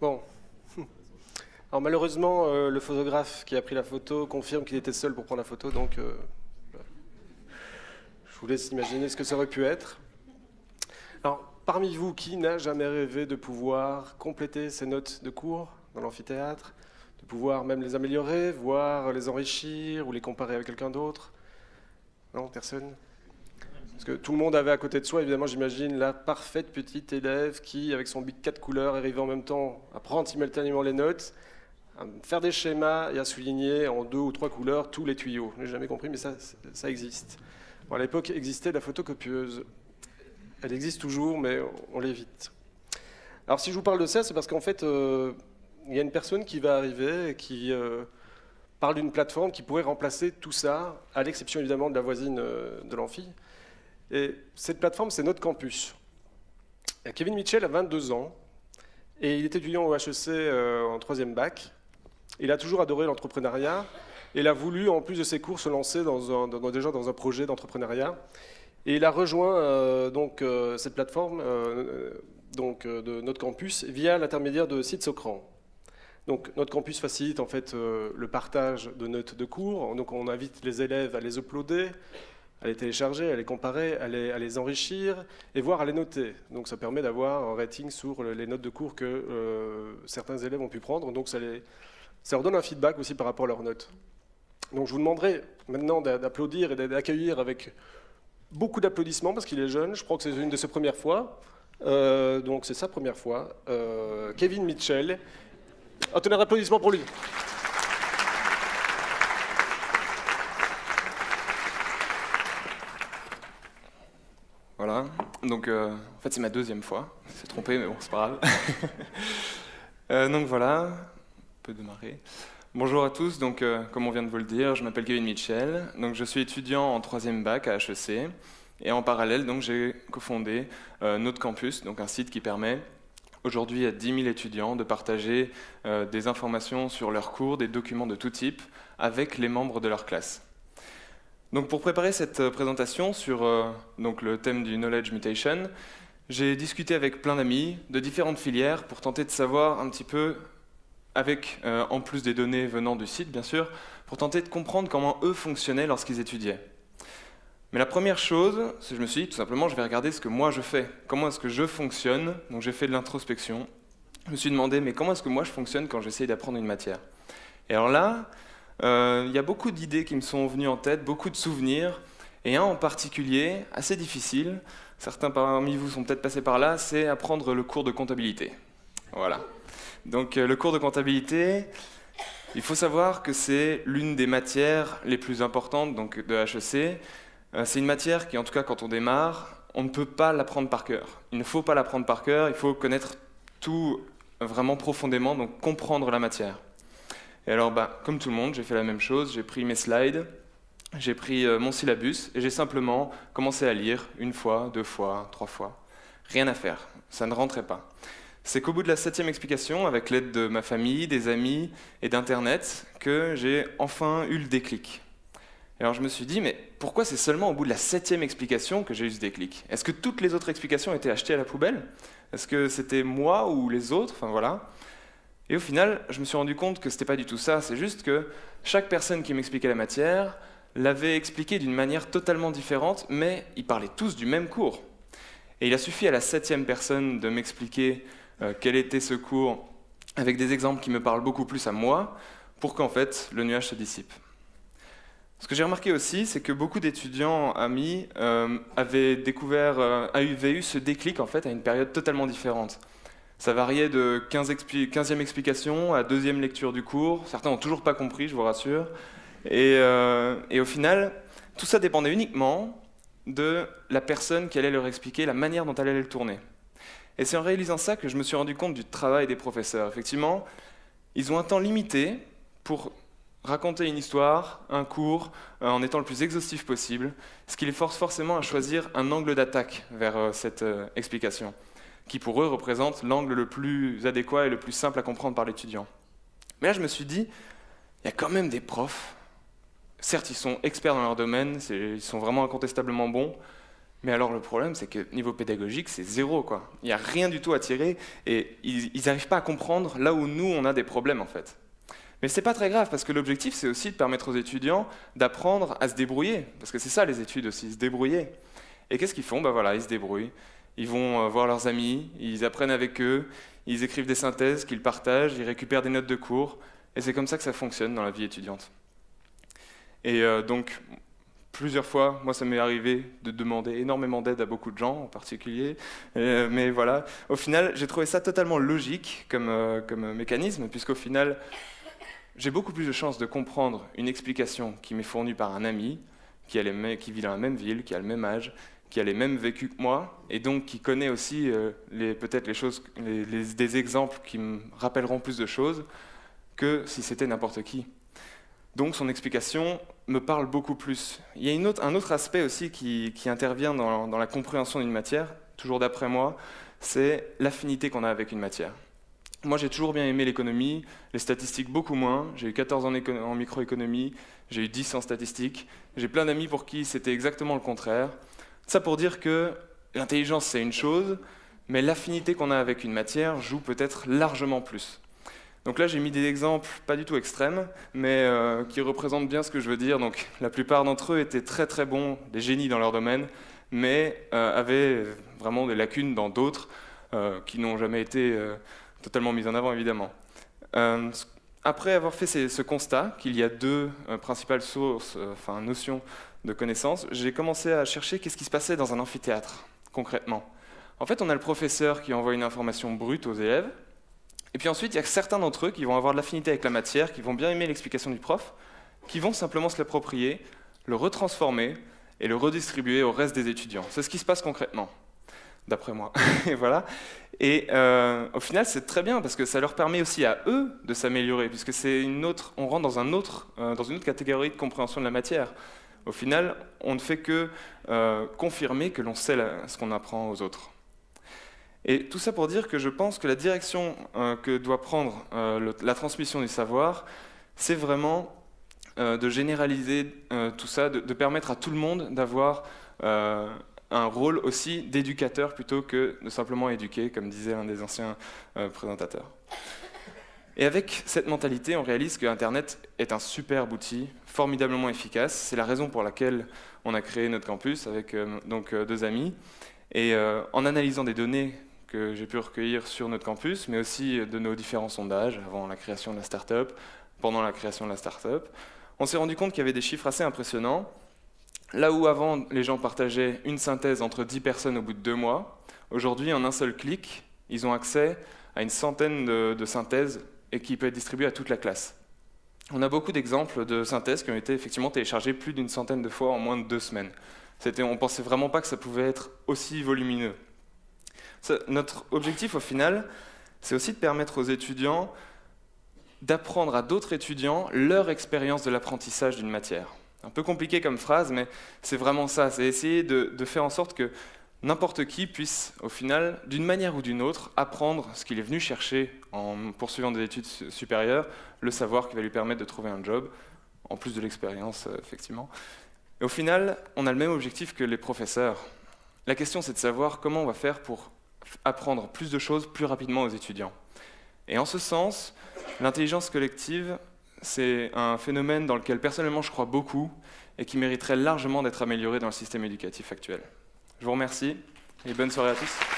Bon. Alors malheureusement, le photographe qui a pris la photo confirme qu'il était seul pour prendre la photo, donc je vous laisse imaginer ce que ça aurait pu être. Alors, parmi vous, qui n'a jamais rêvé de pouvoir compléter ses notes de cours dans l'amphithéâtre, de pouvoir même les améliorer, voire les enrichir ou les comparer avec quelqu'un d'autre? Non, personne? Parce que tout le monde avait à côté de soi, évidemment, j'imagine, la parfaite petite élève qui, avec son bic 4 couleurs, arrivait en même temps à prendre simultanément les notes, à faire des schémas et à souligner en 2 ou 3 couleurs tous les tuyaux. Je n'ai jamais compris, mais ça existe. Bon, à l'époque existait la photocopieuse. Elle existe toujours, mais on l'évite. Alors si je vous parle de ça, c'est parce qu'en fait, il y a une personne qui va arriver et qui parle d'une plateforme qui pourrait remplacer tout ça, à l'exception évidemment de la voisine de l'amphi. Et cette plateforme, c'est Notre Campus. Kevin Mitchell a 22 ans et il est étudiant au HEC en 3e bac. Il a toujours adoré l'entrepreneuriat et il a voulu, en plus de ses cours, se lancer déjà dans un projet d'entrepreneuriat. Et il a rejoint cette plateforme de Notre Campus via l'intermédiaire de Sid Socran. Donc Notre Campus facilite en fait le partage de notes de cours. Donc on invite les élèves à les uploader, à les télécharger, à les comparer, à les enrichir et voire à les noter. Donc ça permet d'avoir un rating sur les notes de cours que certains élèves ont pu prendre. Donc ça leur donne un feedback aussi par rapport à leurs notes. Donc je vous demanderai maintenant d'applaudir et d'accueillir avec beaucoup d'applaudissements parce qu'il est jeune. Je crois que c'est une de ses premières fois. Donc c'est sa première fois. Kevin Mitchell. Un tonnerre d'applaudissements pour lui. Voilà, donc en fait c'est ma 2e fois, c'est trompé mais bon c'est pas grave. Donc voilà, on peut démarrer. Bonjour à tous, donc comme on vient de vous le dire, je m'appelle Kevin Mitchell, donc je suis étudiant en 3e bac à HEC et en parallèle donc j'ai cofondé Notre Campus, donc un site qui permet aujourd'hui à 10 000 étudiants de partager des informations sur leurs cours, des documents de tout type avec les membres de leur classe. Donc pour préparer cette présentation sur donc le thème du Knowledge Mutation, j'ai discuté avec plein d'amis de différentes filières pour tenter de savoir un petit peu, avec en plus des données venant du site bien sûr, pour tenter de comprendre comment eux fonctionnaient lorsqu'ils étudiaient. Mais la première chose, c'est que je me suis dit tout simplement je vais regarder ce que moi je fais, comment est-ce que je fonctionne, donc j'ai fait de l'introspection. Je me suis demandé mais comment est-ce que moi je fonctionne quand j'essaye d'apprendre une matière. Et alors là, il y a beaucoup d'idées qui me sont venues en tête, beaucoup de souvenirs, et un en particulier, assez difficile, certains parmi vous sont peut-être passés par là, c'est apprendre le cours de comptabilité. Voilà. Donc le cours de comptabilité, il faut savoir que c'est l'une des matières les plus importantes donc, de HEC. C'est une matière qui, en tout cas quand on démarre, on ne peut pas l'apprendre par cœur. Il ne faut pas l'apprendre par cœur, il faut connaître tout vraiment profondément, donc comprendre la matière. Et alors, comme tout le monde, j'ai fait la même chose, j'ai pris mes slides, j'ai pris mon syllabus et j'ai simplement commencé à lire 1 fois, 2 fois, 3 fois. Rien à faire, ça ne rentrait pas. C'est qu'au bout de la 7e explication, avec l'aide de ma famille, des amis et d'Internet, que j'ai enfin eu le déclic. Et alors je me suis dit, mais pourquoi c'est seulement au bout de la 7e explication que j'ai eu ce déclic? Est-ce que toutes les autres explications étaient achetées à la poubelle? Est-ce que c'était moi ou les autres? Enfin voilà. Et au final, je me suis rendu compte que c'était pas du tout ça, c'est juste que chaque personne qui m'expliquait la matière l'avait expliquée d'une manière totalement différente, mais ils parlaient tous du même cours. Et il a suffi à la 7e personne de m'expliquer quel était ce cours avec des exemples qui me parlent beaucoup plus à moi, pour qu'en fait le nuage se dissipe. Ce que j'ai remarqué aussi, c'est que beaucoup d'étudiants amis avaient eu ce déclic en fait à une période totalement différente. Ça variait de 15e explication à 2e lecture du cours. Certains n'ont toujours pas compris, je vous rassure. Et au final, tout ça dépendait uniquement de la personne qui allait leur expliquer, la manière dont elle allait le tourner. Et c'est en réalisant ça que je me suis rendu compte du travail des professeurs. Effectivement, ils ont un temps limité pour raconter une histoire, un cours, en étant le plus exhaustif possible, ce qui les force forcément à choisir un angle d'attaque vers cette explication, qui pour eux représente l'angle le plus adéquat et le plus simple à comprendre par l'étudiant. Mais là, je me suis dit, il y a quand même des profs, certes, ils sont experts dans leur domaine, ils sont vraiment incontestablement bons, Mais alors le problème, c'est que niveau pédagogique, c'est zéro, quoi. Il n'y a rien du tout à tirer, et ils n'arrivent pas à comprendre là où nous, on a des problèmes, en fait. Mais c'est pas très grave, parce que l'objectif, c'est aussi de permettre aux étudiants d'apprendre à se débrouiller, parce que c'est ça les études aussi, se débrouiller. Et qu'est-ce qu'ils font? Ben voilà, ils se débrouillent. Ils vont voir leurs amis, ils apprennent avec eux, ils écrivent des synthèses qu'ils partagent, ils récupèrent des notes de cours, et c'est comme ça que ça fonctionne dans la vie étudiante. Et donc, plusieurs fois, moi ça m'est arrivé de demander énormément d'aide à beaucoup de gens en particulier, mais voilà, au final j'ai trouvé ça totalement logique comme mécanisme, puisqu'au final j'ai beaucoup plus de chances de comprendre une explication qui m'est fournie par un ami, qui vit dans la même ville, qui a le même âge, qui a les mêmes vécus que moi, et donc qui connaît aussi peut-être les choses, des exemples qui me rappelleront plus de choses, que si c'était n'importe qui. Donc son explication me parle beaucoup plus. Il y a un autre aspect aussi qui intervient dans la compréhension d'une matière, toujours d'après moi, c'est l'affinité qu'on a avec une matière. Moi j'ai toujours bien aimé l'économie, les statistiques beaucoup moins, j'ai eu 14 ans en microéconomie, j'ai eu 10 en statistiques, j'ai plein d'amis pour qui c'était exactement le contraire. Ça pour dire que l'intelligence c'est une chose, mais l'affinité qu'on a avec une matière joue peut-être largement plus. Donc là, j'ai mis des exemples pas du tout extrêmes, mais qui représentent bien ce que je veux dire. Donc la plupart d'entre eux étaient très très bons, des génies dans leur domaine, mais avaient vraiment des lacunes dans d'autres qui n'ont jamais été totalement mises en avant, évidemment. Après avoir fait ce constat, qu'il y a deux principales sources, notions de connaissances, j'ai commencé à chercher qu'est-ce qui se passait dans un amphithéâtre, concrètement. En fait, on a le professeur qui envoie une information brute aux élèves, et puis ensuite, il y a certains d'entre eux qui vont avoir de l'affinité avec la matière, qui vont bien aimer l'explication du prof, qui vont simplement se l'approprier, le retransformer et le redistribuer au reste des étudiants. C'est ce qui se passe concrètement, d'après moi. Et voilà. Et au final, c'est très bien parce que ça leur permet aussi à eux de s'améliorer, puisque on rentre dans une autre catégorie de compréhension de la matière. Au final, on ne fait que confirmer que l'on sait ce qu'on apprend aux autres. Et tout ça pour dire que je pense que la direction que doit prendre la transmission du savoir, c'est vraiment de généraliser tout ça, de permettre à tout le monde d'avoir un rôle aussi d'éducateur plutôt que de simplement éduquer, comme disait un des anciens présentateurs. Et avec cette mentalité, on réalise que Internet est un superbe outil, formidablement efficace. C'est la raison pour laquelle on a créé notre campus avec deux amis. Et en analysant des données que j'ai pu recueillir sur notre campus, mais aussi de nos différents sondages avant la création de la start-up, pendant la création de la start-up, on s'est rendu compte qu'il y avait des chiffres assez impressionnants. Là où avant les gens partageaient une synthèse entre 10 personnes au bout de 2 mois, aujourd'hui en un seul clic, ils ont accès à une centaine de synthèses et qui peut être distribuée à toute la classe. On a beaucoup d'exemples de synthèses qui ont été effectivement téléchargées plus d'une centaine de fois en moins de 2 semaines. On ne pensait vraiment pas que ça pouvait être aussi volumineux. Notre objectif au final, c'est aussi de permettre aux étudiants d'apprendre à d'autres étudiants leur expérience de l'apprentissage d'une matière. Un peu compliqué comme phrase, mais c'est vraiment ça, c'est essayer de faire en sorte que n'importe qui puisse, au final, d'une manière ou d'une autre, apprendre ce qu'il est venu chercher en poursuivant des études supérieures, le savoir qui va lui permettre de trouver un job, en plus de l'expérience, effectivement. Et au final, on a le même objectif que les professeurs. La question, c'est de savoir comment on va faire pour apprendre plus de choses plus rapidement aux étudiants. Et en ce sens, l'intelligence collective, c'est un phénomène dans lequel personnellement je crois beaucoup et qui mériterait largement d'être amélioré dans le système éducatif actuel. Je vous remercie et bonne soirée à tous.